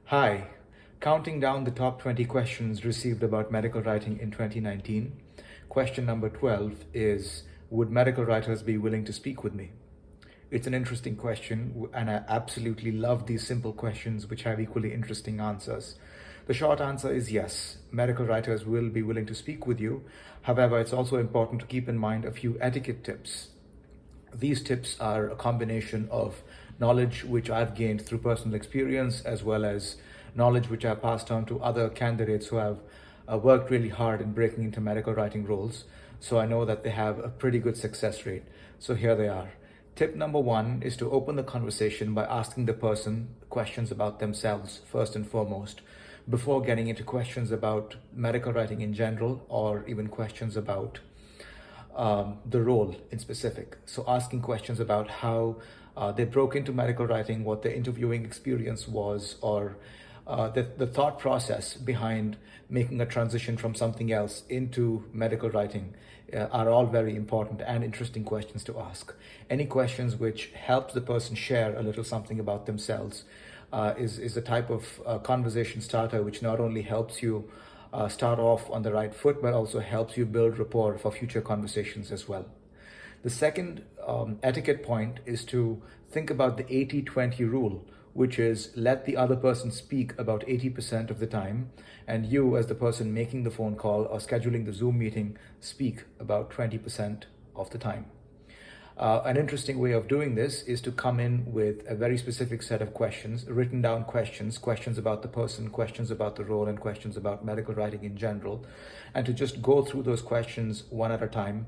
Hi, counting down the top 20 questions received about medical writing in 2019. Question number 12 is, would medical writers be willing to speak with me? It's an interesting question, and I absolutely love these simple questions which have equally interesting answers. The short answer is yes, medical writers will be willing to speak with you. However, it's also important to keep in mind a few etiquette tips. These tips are a combination of knowledge which I've gained through personal experience, as well as knowledge which I've passed on to other candidates who have worked really hard in breaking into medical writing roles. So I know that they have a pretty good success rate. So here they are. Tip number one is to open the conversation by asking the person questions about themselves first and foremost, before getting into questions about medical writing in general, or even questions about the role in specific. So asking questions about how they broke into medical writing, what their interviewing experience was, or the thought process behind making a transition from something else into medical writing are all very important and interesting questions to ask. Any questions which help the person share a little something about themselves is a type of conversation starter which not only helps you start off on the right foot, but also helps you build rapport for future conversations as well. The second etiquette point is to think about the 80-20 rule, which is let the other person speak about 80% of the time, and you, as the person making the phone call or scheduling the Zoom meeting, speak about 20% of the time. An interesting way of doing this is to come in with a very specific set of questions, written down questions about the person, questions about the role, and questions about medical writing in general, and to just go through those questions one at a time.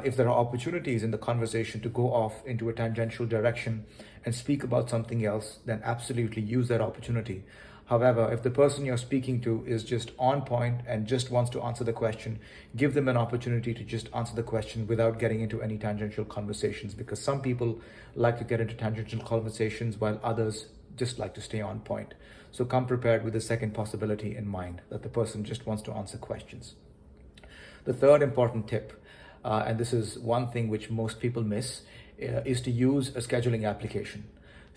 If there are opportunities in the conversation to go off into a tangential direction and speak about something else, then absolutely use that opportunity. However, if the person you're speaking to is just on point and just wants to answer the question, give them an opportunity to just answer the question without getting into any tangential conversations, because some people like to get into tangential conversations while others just like to stay on point. So come prepared with the second possibility in mind, that the person just wants to answer questions. The third important tip, and this is one thing which most people miss, is to use a scheduling application.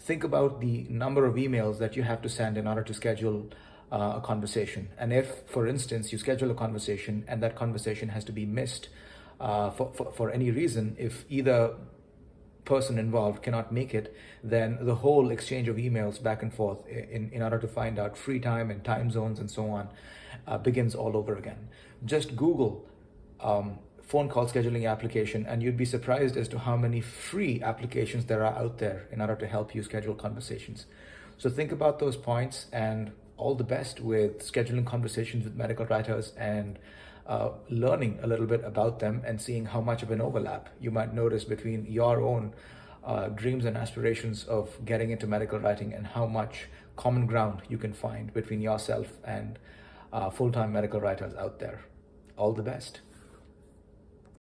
Think about the number of emails that you have to send in order to schedule a conversation. And if, for instance, you schedule a conversation and that conversation has to be missed for any reason, if either person involved cannot make it, then the whole exchange of emails back and forth in order to find out free time and time zones and so on begins all over again. Just Google phone call scheduling application, and you'd be surprised as to how many free applications there are out there in order to help you schedule conversations. So think about those points, and all the best with scheduling conversations with medical writers and learning a little bit about them and seeing how much of an overlap you might notice between your own dreams and aspirations of getting into medical writing, and how much common ground you can find between yourself and full-time medical writers out there. All the best.